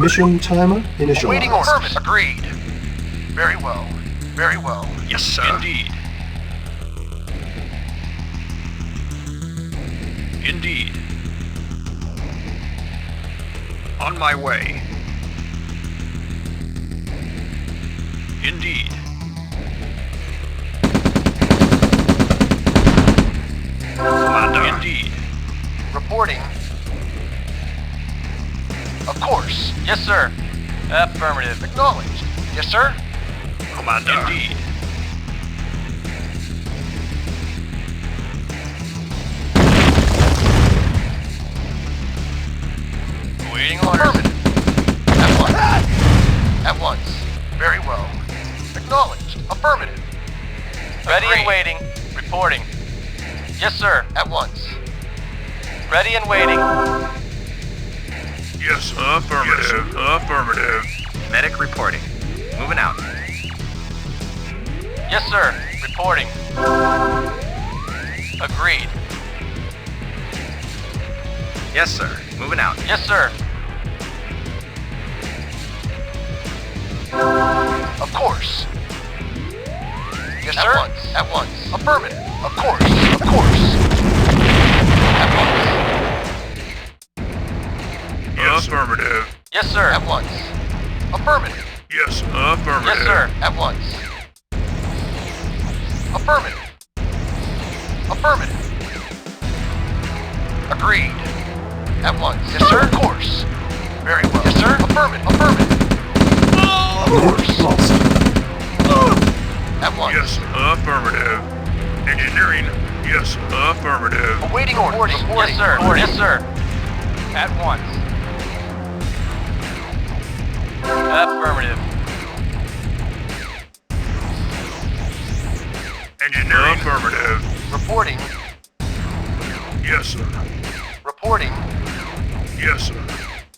Mission timer initialized. Waiting orders. Agreed. Very well. Very well. Yes, sir. Indeed. Indeed. On my way. Indeed. Commander. Indeed. Reporting. Of course. Yes, sir. Affirmative. Acknowledged. Yes, sir. Commander. Indeed. Waiting orders. Affirmative. At once. At once. Very well. Acknowledged. Affirmative. Ready Agreed. and waiting. Reporting. Yes, sir. At once. Ready and waiting. Yes, sir. Affirmative. Yes, sir. Affirmative. Medic reporting. Moving out. Yes, sir. Reporting. Agreed. Yes, sir. Moving out. Yes, sir. Of course. Yes, sir. At once. At once. Affirmative. Of course. Of course. At once. Yes, affirmative. Yes, sir. At once. Affirmative. Yes, affirmative. Yes, sir. At once. Affirmative. Affirmative. Agreed. At once. Yes, sir. Of course. Very well. Yes, sir. Affirmative. Affirmative. Of course. Unit lost. At once. Yes, affirmative. Engineering. Yes, affirmative. Awaiting orders. Yes, sir. Yes, sir. At once. Affirmative. Engineering. Affirmative. Reporting. Yes, sir. Reporting. Yes, sir.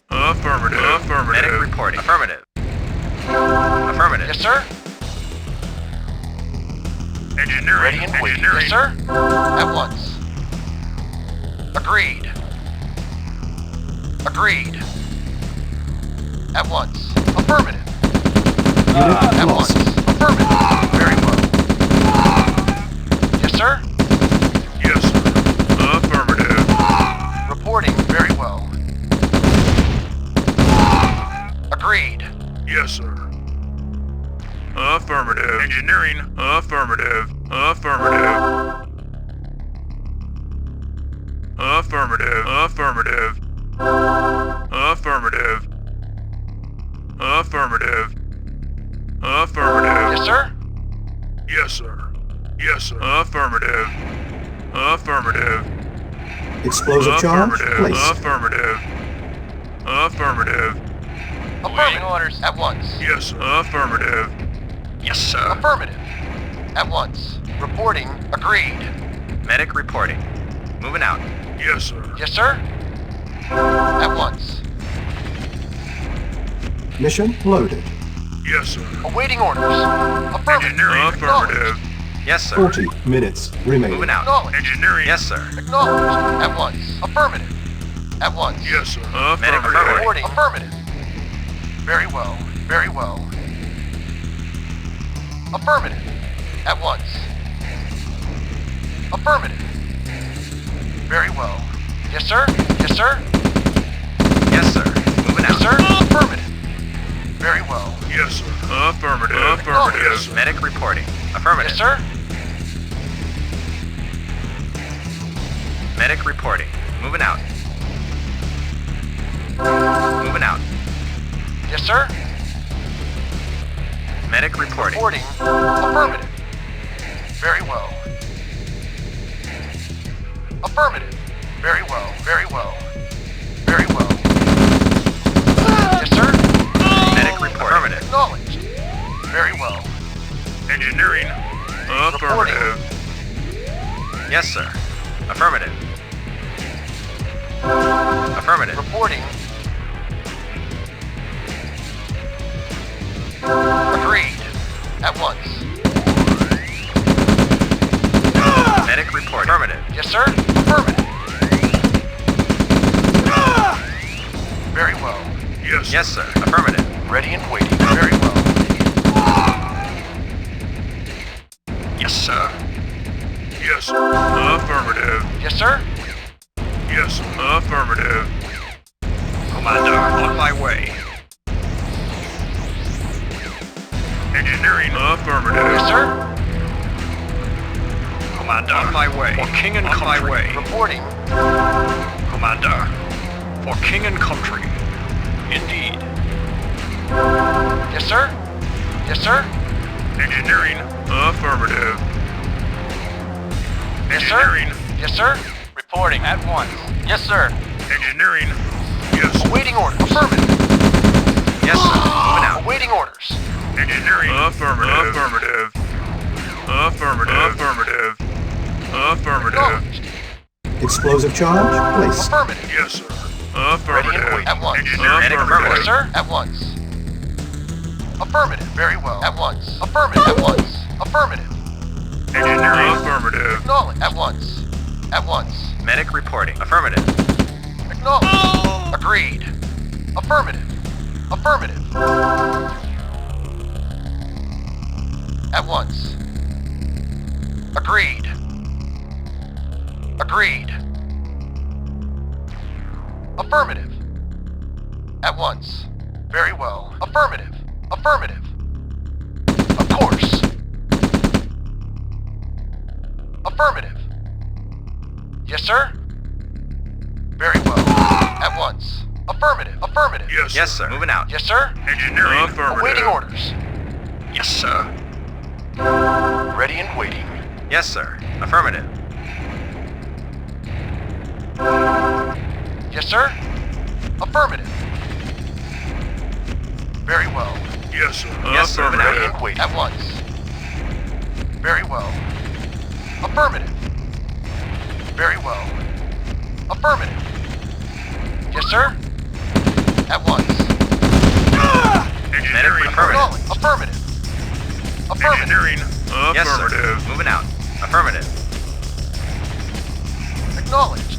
Affirmative. Medic Affirmative. reporting. Affirmative. Affirmative. Yes, sir. Engineering. Ready and waiting. Engineering. Yes, sir. At once. Agreed. Agreed. At once. Affirmative. Unit At lost. once. Affirmative. Very well. Yes, sir. Yes, sir. Affirmative. Reporting. Very well. Agreed. Yes, sir. Affirmative. Engineering. Affirmative. Affirmative. Affirmative. Affirmative. Affirmative. Affirmative. Affirmative. Yes, sir. Yes, sir. Yes, sir. Affirmative. Affirmative. Explosive charge Affirmative. placed. Affirmative. Affirmative. Waiting Affirmative. orders. At once. Yes, sir. Affirmative. Yes, sir. Affirmative. At once. Reporting. Agreed. Medic reporting. Moving out. Yes, sir. Yes, sir. At once. Mission loaded. Yes, sir. Awaiting orders. Affirmative. Engineering. Affirmative. Yes, sir. 40 minutes remaining. Moving out. Acknowledged. Engineering. Yes, sir. Acknowledged. At once. Affirmative. At once. Yes, sir. Medic Affirmative. Reporting. Affirmative. Very well. Very well. Affirmative. At once. Affirmative. Very well. Yes, sir. Yes, sir. Yes, sir. Moving Yes, out. sir. Affirmative. Very well. Yes, sir. Affirmative. Affirmative. Yes, sir. Medic reporting. Affirmative. Yes, sir. Medic reporting. Moving out. Moving out. Yes, sir. Medic reporting. Reporting. Affirmative. Very well. Affirmative. Very well. Very well. Very well. Yes, sir. Medic reporting. Affirmative. Acknowledged. Very well. Engineering. Affirmative. Yes, sir. Affirmative. Affirmative. Reporting. Agreed. At once. Medic reporting. Affirmative. Yes, sir. Affirmative. Very well. Yes, Yes, sir. Affirmative. Ready and waiting. Very well. Yes, sir. Yes, affirmative. Yes, sir. Yes, affirmative. Commander, on my way. Engineering, affirmative. Yes, sir. Commander, on my way. For king and country. On my way. Reporting. Commander, for king and country. Indeed. Yes, sir. Yes, sir. Engineering, affirmative. Yes, sir. Engineering, Yes, sir. Reporting at once. Yes, sir. engineering. Yes, Awaiting orders. Affirmative. Yes, sir. Moving out. Awaiting orders. engineering. Affirmative. Affirmative. Affirmative. Affirmative. Affirmative. Acknowledged. Explosive charge placed. Affirmative. Yes, sir. Ready and Affirmative. waiting. At once. Engineering. Medic Yes, affirmative. sir. At once. Affirmative. Very well. At once. Affirmative. At once. Affirmative. Engineering. Affirmative. Acknowledge. At once. At once. Medic reporting. Affirmative. Acknowledged. Agreed. Affirmative. Affirmative. At once. Agreed. Agreed. Affirmative. At once. Very well. Affirmative. Affirmative. Of course. Affirmative. Yes, sir. Very well. At once. Affirmative. Affirmative. Yes, Yes, sir. Moving out. Yes, sir. Engineering. Affirmative. Awaiting orders. Yes, sir. Ready and waiting. Yes, sir. Affirmative. Yes, sir. Affirmative. Very well. Yes, sir. Yes, sir. Ready Affirmative. and waiting. At once. Very well. Affirmative. Very well. Affirmative. Yes, sir. At once. Engineering. Affirmative. Acknowledge. Affirmative. Affirmative. Engineering. Yes, Affirmative. sir. Moving out. Affirmative. Acknowledged.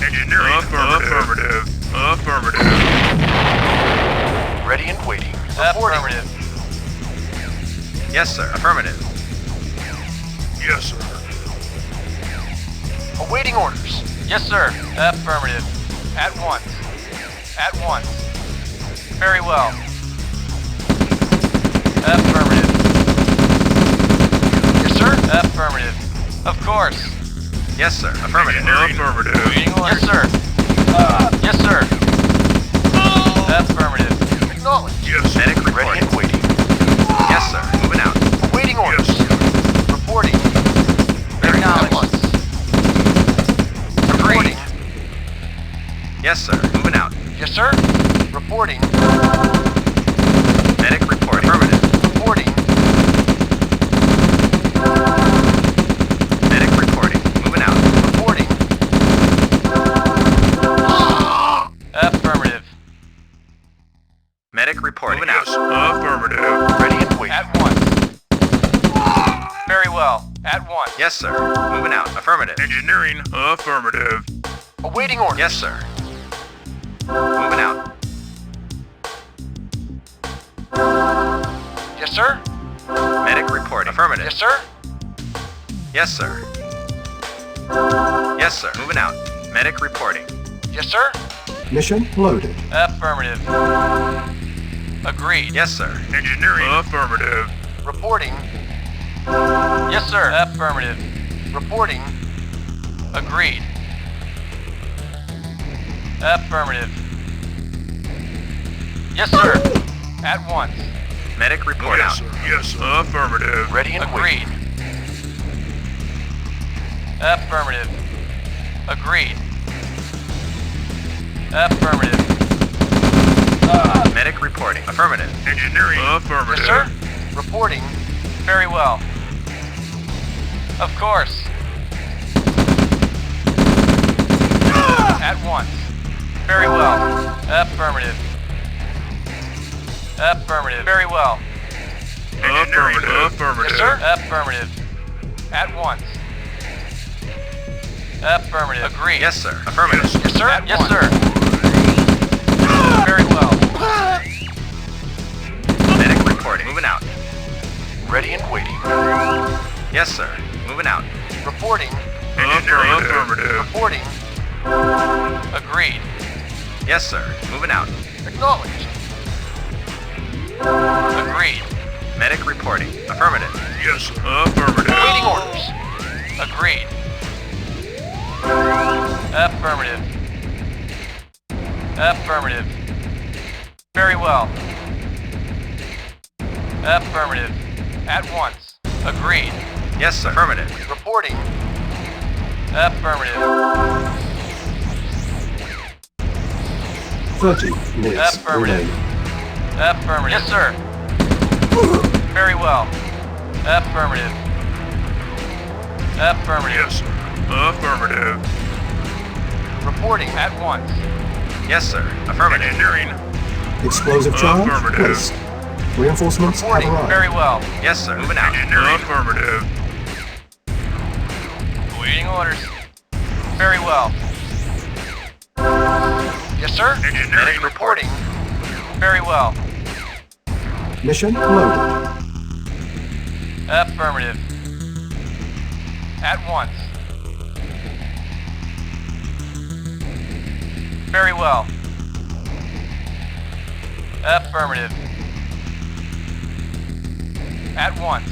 Engineering. Affirmative. Affirmative. Ready and waiting. Reporting. Affirmative. Yes, sir. Affirmative. Yes, sir. Awaiting orders. Yes, sir. Affirmative. At once. At once. Very well. Affirmative. Yes, sir. Affirmative. Of course. Yes, sir. Affirmative. Affirmative. Waiting orders. Yes, sir. Yes, sir. Affirmative. Acknowledged. Yes, sir. Medic Ready reporting. and waiting. Yes, sir. Moving out. Awaiting orders. Yes, sir. Reporting. Very Acknowledged. at once. Reporting. Yes, sir. Moving out. Yes, sir. Reporting. Medic reporting. Affirmative. Reporting. Medic reporting. Moving out. Reporting. Affirmative. Medic reporting. Moving Yes, out. affirmative. Ready and waiting. At once. Very well. At once. Yes, sir. Moving out. Affirmative. Engineering. Affirmative. Awaiting orders. Yes, sir. Moving out. Yes, sir. Medic reporting. Affirmative. Yes, sir. Yes, sir. Yes, sir. Moving out. Medic reporting. Yes, sir. Mission loaded. Affirmative. Agreed. Yes, sir. Engineering. Affirmative. Reporting. Yes, sir. Affirmative. Reporting. Agreed. Affirmative. Yes, sir. At once. Medic report Yes, out. sir. Yes, sir. Affirmative. Ready and waiting. Agreed. Affirmative. Agreed. Affirmative. Medic reporting. Affirmative. Engineering. Yes, Affirmative. sir. Reporting. Very well. Of course. At once. Very well. Affirmative. Affirmative. Very well. Engineering. Affirmative. Yes, sir. Affirmative. At once. Affirmative. Agreed. Yes, sir. Affirmative. Yes, sir. At Yes, once. sir. Very well. Medic reporting. Moving out. Ready and waiting. Yes, sir. Moving out. Reporting. Affirmative. Reporting. Agreed. Yes, sir. Moving out. Acknowledged. Agreed. Medic reporting. Affirmative. Yes, affirmative. Waiting orders. Agreed. Affirmative. Affirmative. Very well. Affirmative. At once. Agreed. Yes, sir. Affirmative. Reporting. Affirmative. 30 minutes Affirmative. remaining. Affirmative. Yes, sir. Very well. Affirmative. Affirmative. Yes, sir. Affirmative. Reporting. At once. Yes, sir. Affirmative. Engineering. Explosive charge Affirmative. placed. Reinforcements have Reporting. arrived. Very well. Yes, sir. Moving out. Affirmative. Awaiting orders. Very well. Yes, sir. Engineering. Reporting. Very well. Mission loaded. Affirmative. At once. Very well. Affirmative. At once.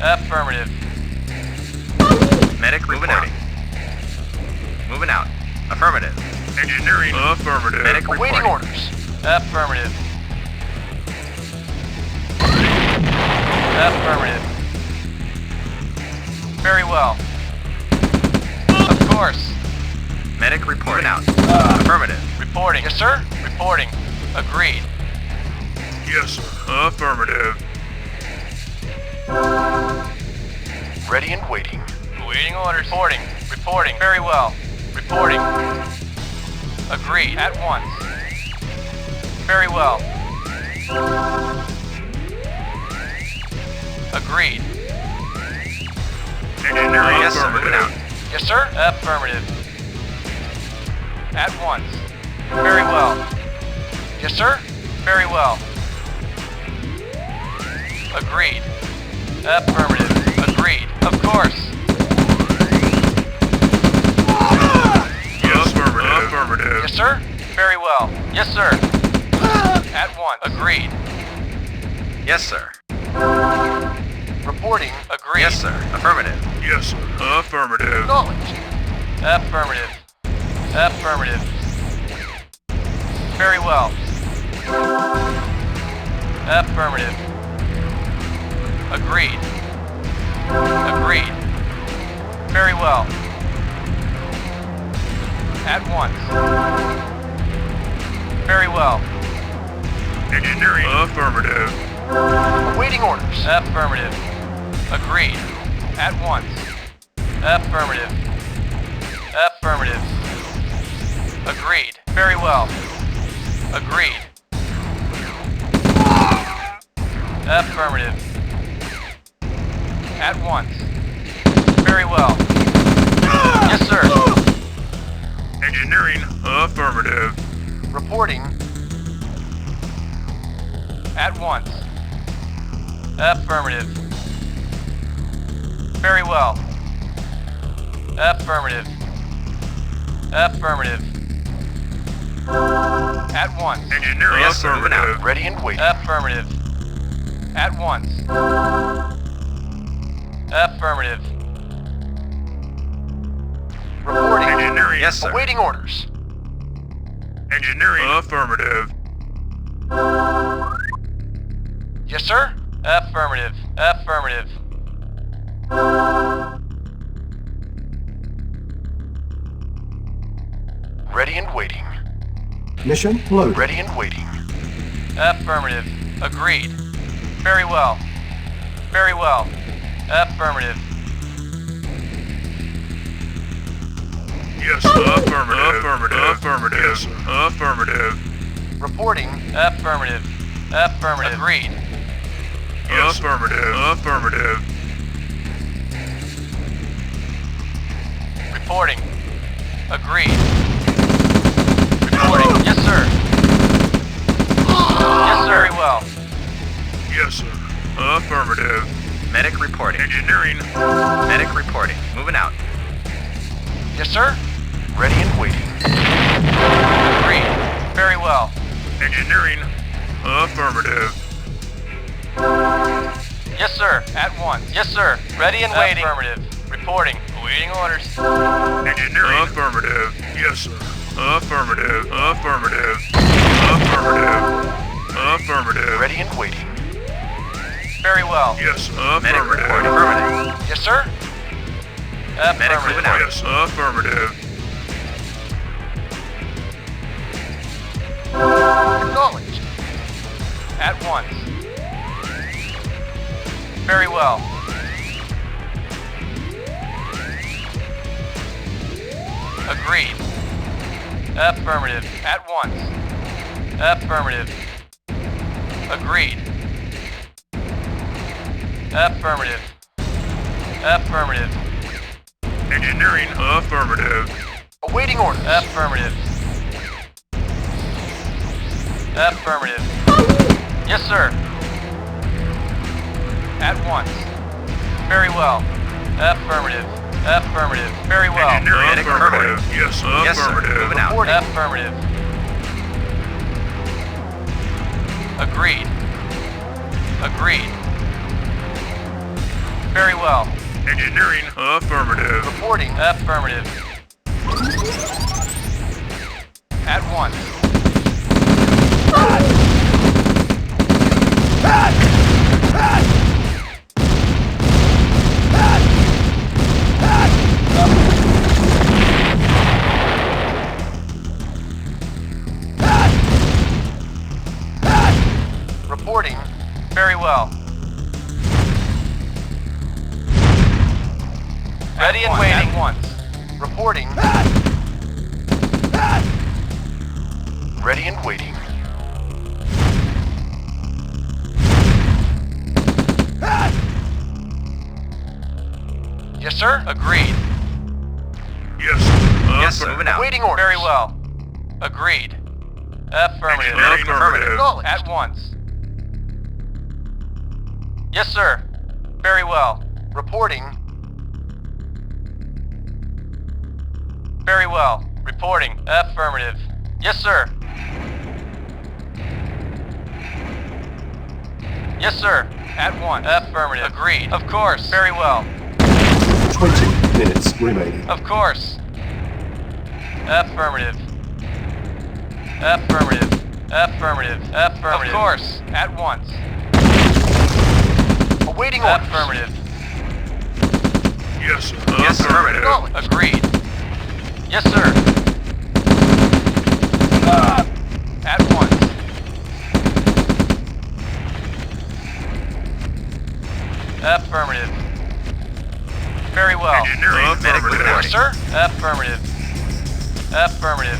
Affirmative. Medic reporting. Moving out. Affirmative. Engineering. Affirmative. Medic Waiting reporting. orders. Affirmative. Affirmative. Very well. Of course. Medic reporting. Out. Affirmative. Reporting. Yes, sir. Reporting. Agreed. Yes, sir. Affirmative. Ready and waiting. Awaiting orders. Reporting. Reporting. Very well. Reporting. Agreed. At once. Very well. Agreed. Engineering. Yes, sir. Moving out. Yes, sir. Affirmative. At once. Very well. Yes, sir. Very well. Agreed. Affirmative. Agreed. Of course. Yes, affirmative. Yes, sir. Very well. Yes, sir. At once. Agreed. Yes, sir. Reporting. Agreed. Yes, sir. Affirmative. Yes, sir. Affirmative. Acknowledged. Affirmative. Affirmative. Very well. Affirmative. Agreed. Agreed. Very well. At once. Very well. Engineering. Affirmative. Awaiting orders. Affirmative. Agreed. At once. Affirmative. Affirmative. Agreed. Very well. Agreed. Affirmative. At once. Very well. Yes, sir. Engineering. Affirmative. Reporting. At once. Affirmative. Very well. Affirmative. Affirmative. At once. Engineering. Yes, sir. Moving out. Affirmative. Ready and waiting. Affirmative. At once. Affirmative. Reporting. Engineering. Yes, sir. Awaiting orders. Engineering. Affirmative. Yes, sir. Affirmative. Affirmative. Ready and waiting. Mission loaded. Ready and waiting. Affirmative. Agreed. Very well. Very well. Affirmative. Yes, sir. Affirmative. Affirmative. Affirmative. Yes, sir. Affirmative. Reporting. Affirmative. Affirmative. Agreed. Yes, affirmative. Affirmative. Reporting. Agreed. Reporting. Yes, sir. Yes, sir. Very well. Yes, sir. Affirmative. Medic reporting. Engineering. Medic reporting. Moving out. Yes, sir. Ready and waiting. Agreed. Very well. Engineering. Affirmative. Yes, sir. At once. Yes, sir. Ready and waiting. Affirmative. Reporting. Awaiting orders. Engineering. Affirmative. Yes, sir. Affirmative. Affirmative. Affirmative. Affirmative. Ready and waiting. Very well. Yes, sir. Medic Affirmative. reporting. Affirmative. Yes, sir. Medic Affirmative. moving out. Yes, affirmative. Acknowledged. At once. Very well. Agreed. Affirmative. At once. Affirmative. Agreed. Affirmative. Affirmative. Engineering. Affirmative. Awaiting orders. Affirmative. Affirmative. Yes, sir. At once. Very well. Affirmative. Affirmative. Very well. Engineering. Medic Affirmative. reporting. Yes, Yes, sir. affirmative. Moving out. Reporting. Affirmative. Agreed. Agreed. Very well. Engineering. Affirmative. Reporting. Affirmative. At once. Reporting. Very well. Ready and waiting. At once. Reporting. Ready and waiting. Yes, sir. Agreed. Yes, sir. Yes, sir. Moving out. Awaiting orders. Very well. Agreed. Affirmative. Engineering. Affirmative. Acknowledged. At once. Yes, sir. Very well. Reporting. Very well. Reporting. Affirmative. Yes, sir. Yes, sir. At once. Affirmative. Agreed. Of course. Very well. 20 minutes remaining. Of course. Affirmative. Affirmative. Affirmative. Affirmative. Of course. At once. Awaiting orders. Affirmative. Yes, sir. Yes, sir. Affirmative. Acknowledged. Agreed. Yes, sir. At once. Affirmative. Very well. Engineering. Medic moving out. Yes, sir. Affirmative. Affirmative.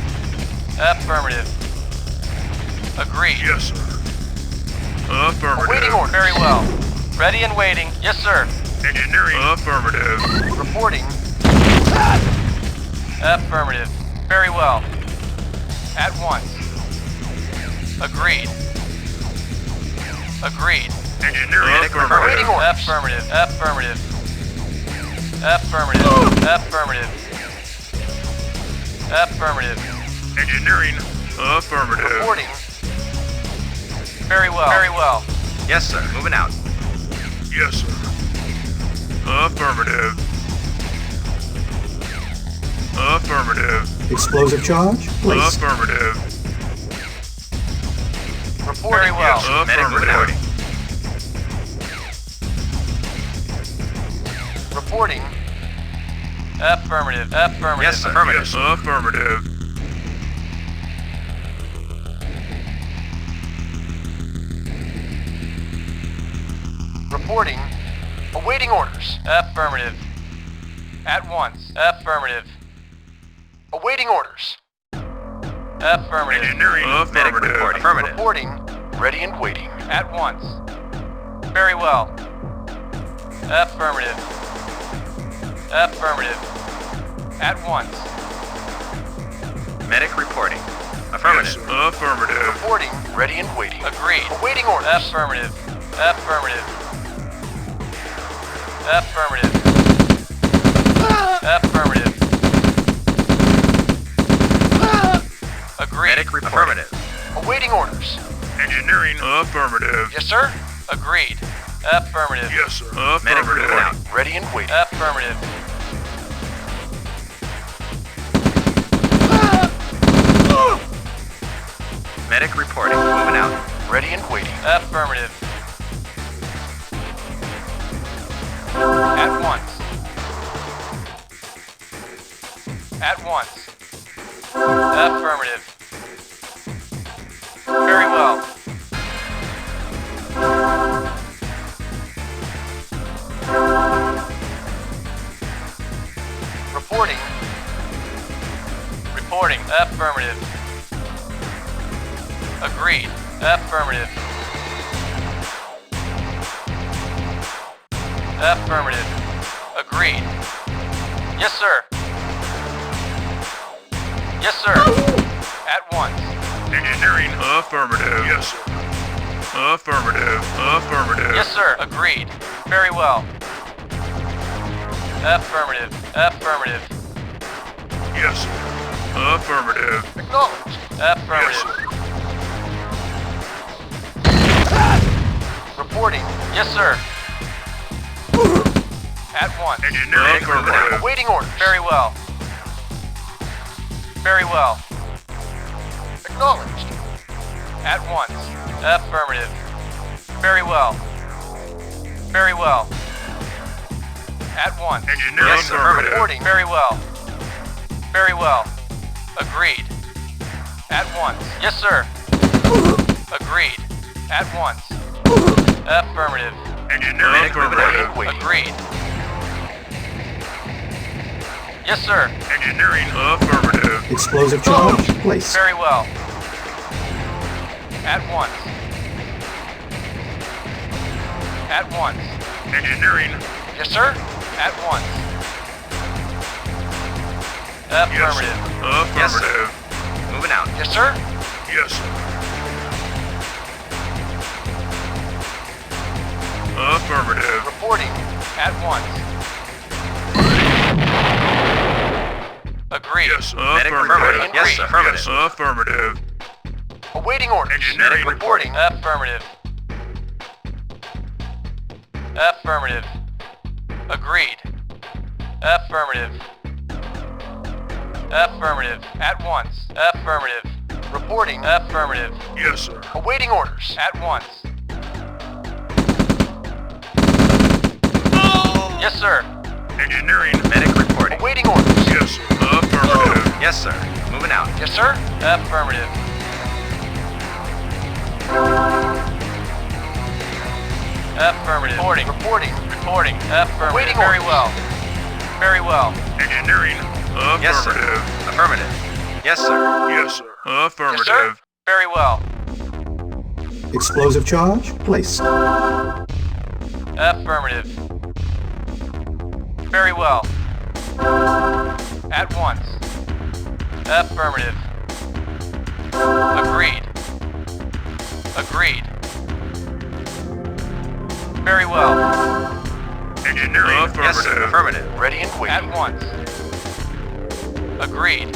Affirmative. Agreed. Yes, sir. Affirmative. Awaiting orders. Very well. Ready and waiting. Yes, sir. Engineering. Affirmative. Reporting. Affirmative. Very well. At once. Agreed. Agreed. Engineering. Awaiting Affirmative. orders. Affirmative. Affirmative. Affirmative. Affirmative. Affirmative. Engineering. Affirmative. Reporting. Very well. Very well. Yes, sir. Moving out. Yes, sir. Affirmative. Affirmative. Explosive charge, placed. Affirmative. Reporting. Very well. Yes, Medic moving out. affirmative. Reporting. Affirmative. Affirmative. Yes, sir. Affirmative. Yes, affirmative. Reporting. Awaiting orders. Affirmative. At once. Affirmative. Awaiting orders. Affirmative. Engineering. Medic Affirmative. report. Affirmative. Reporting. Ready and waiting. At once. Very well. Affirmative. Affirmative. At once. Medic reporting. Yes, Affirmative. sir. Affirmative. Reporting. Ready and waiting. Agreed. Awaiting orders. Affirmative. Affirmative. Affirmative. Affirmative. Agreed. Medic reporting. Affirmative. Awaiting orders. Engineering. Affirmative. Yes, sir. Agreed. Affirmative. Yes, sir. Medic Affirmative. moving out. Ready and waiting. Affirmative. Medic reporting. Moving out. Ready and waiting. Affirmative. At once. At once. Affirmative. Very well. Reporting. Reporting. Affirmative. Agreed. Affirmative. Affirmative. Agreed. Yes, sir. Yes, sir. At once. Engineering. Affirmative. Yes, sir. Affirmative. Affirmative. Yes, sir. Agreed. Very well. Affirmative. Affirmative. Yes, sir. Affirmative. Acknowledged. Yes, Affirmative. sir. Reporting. Yes, sir. At once. Engineering. Affirmative. Awaiting orders. Very well. Very well. Acknowledged. At once. Affirmative. Very well. Very well. At once. Engineering. Yes, sir. Affirmative. Reporting. Very well. Very well. Agreed. At once. Yes, sir. Agreed. At once. Affirmative. Engineering. Medic moving out. Affirmative. Waiting. Agreed. Yes, sir. Engineering. Affirmative. Explosive charge placed. Very well. At once. At once. Engineering. Yes, sir. At once. Yes, sir. Affirmative. Yes, sir. Affirmative. Moving out. Yes, sir. Yes, sir. Affirmative. Reporting. At once. Agreed. Yes, sir. Medic Affirmative. affirmative. Yes, sir. Affirmative. Yes, affirmative. Awaiting orders. Engineering. Medic reporting. Affirmative. Affirmative. Agreed. Affirmative. Affirmative. At once. Affirmative. Reporting. Affirmative. Yes, sir. Awaiting orders. At once. Yes, sir. Engineering. Medic reporting. Awaiting orders. Yes, sir. Affirmative. Yes, sir. Moving out. Yes, sir. Affirmative. Affirmative. Reporting. Reporting. Reporting. Affirmative. Awaiting Very orders. well. Very well. Engineering. Yes, sir. Affirmative. Affirmative. Yes, sir. Yes, sir. Affirmative. Yes, sir. Very well. Explosive charge placed. Affirmative. Very well. At once. Affirmative. Agreed. Agreed. Very well. Engineering. Yes, sir. Affirmative. Affirmative. Ready and At waiting. once. Agreed.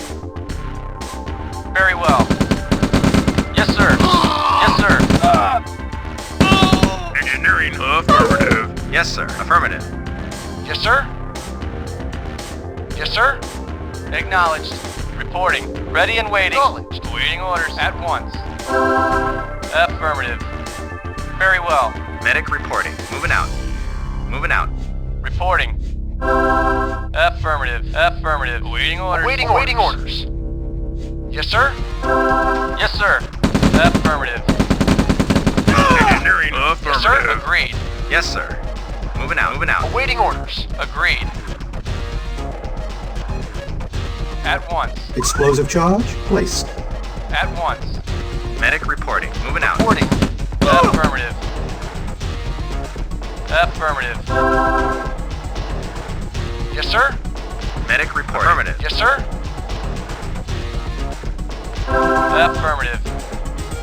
Very well. Yes, sir. Yes, sir. Engineering. Affirmative. Yes, sir. Affirmative. Yes, sir. Yes, sir. Acknowledged. Reporting. Ready and waiting. Acknowledged. Awaiting orders at once. Affirmative. Very well. Medic reporting. Moving out. Moving out. Reporting. Affirmative. Affirmative. Awaiting orders. Awaiting orders. Yes, sir. Yes, sir. Affirmative. Engineering. sir. Affirmative. Agreed. Yes, sir. Moving out. Moving out. Awaiting orders. Agreed. At once. Explosive charge placed. At once. Medic reporting. Moving out. Reporting. Affirmative. Affirmative. Yes, sir. Medic reporting. Affirmative. Yes, sir. Affirmative.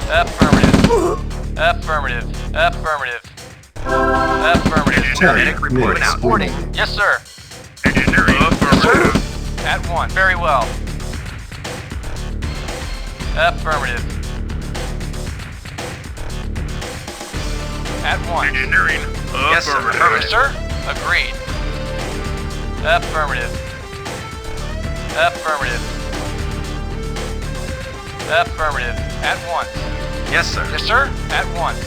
Affirmative. Affirmative. Affirmative. Affirmative. Medic reporting out. Reporting. Yes, sir. Engineering. Affirmative. At one. Very well. Affirmative. At one. Engineering. Yes, sir. Affirmative. Yes, sir. Agreed. Affirmative. Affirmative. Affirmative. At once. Yes, sir. Yes, sir. At once.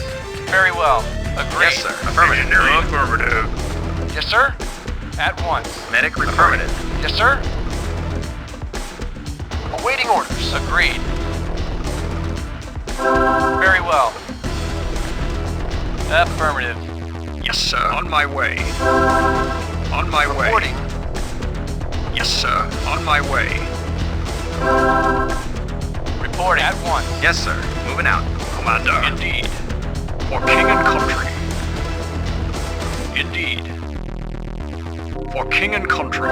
Very well. Agreed. Yes, sir. Affirmative. Engineering. Affirmative. Yes, sir. At once. Medic affirmative. Yes, sir. Awaiting orders. Agreed. Very well. Affirmative. Yes, sir. On my way. On my way. Reporting. Yes, sir. On my way. Reporting. At once. Yes, sir. Moving out. Commander. Indeed. For king and country. Indeed. For king and country.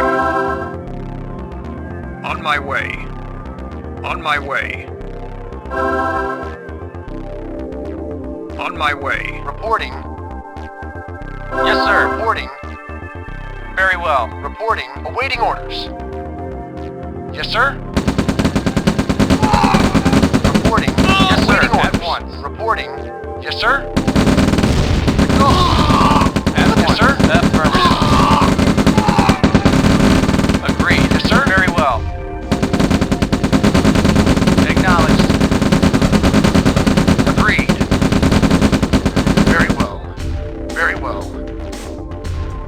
On my way. On my way. On my way. Reporting. Yes, sir. Reporting. Very well. Reporting. Awaiting orders. Yes, sir. Reporting. Yes, sir. Awaiting At orders. once. Reporting. Yes, sir. At Yes, once. sir. Affirmative. Agreed. Yes, sir. Very well. Acknowledged. Agreed. Very well. Very well.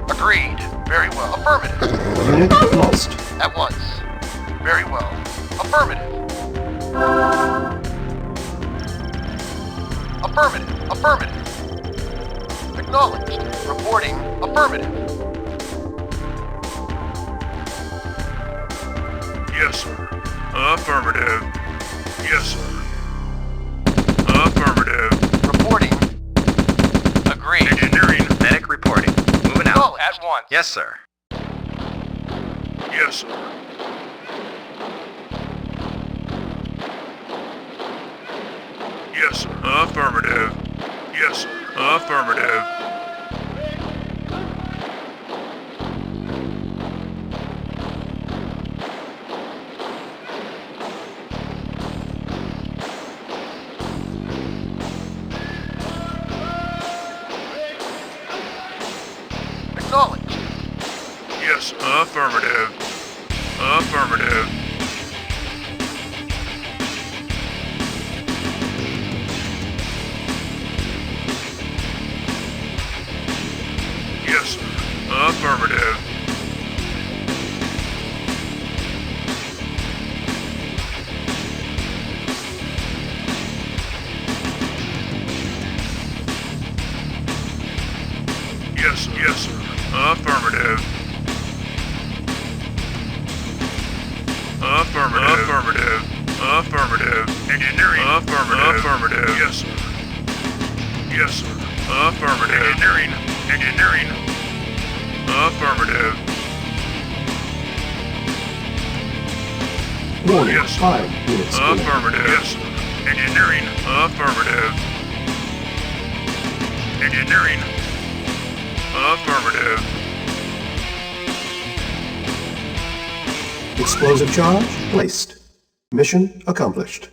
Agreed. Very well. Affirmative. Unit lost. At once. Very well. Affirmative. Affirmative. Affirmative. Acknowledged. Reporting. Affirmative. Yes, sir. Affirmative. Yes, sir. Affirmative. Reporting. Agreed. Engineering. Medic reporting. Moving out. Acknowledged. At once. Yes, sir. Yes, sir. Yes, sir. Affirmative. Yes, sir. Affirmative. Acknowledged. Yes, sir. Affirmative. Affirmative. Yes, sir. Affirmative. Yes, sir. Yes, sir. Affirmative. Affirmative. Affirmative. Affirmative. Engineering. Affirmative. Affirmative. Yes, sir. Yes, sir. Affirmative. Engineering. Engineering. Affirmative. Warning. Yes, sir. 5 units clear. Affirmative. Yes, sir. Engineering. Affirmative. Engineering. Affirmative. Explosive charge placed. Mission accomplished.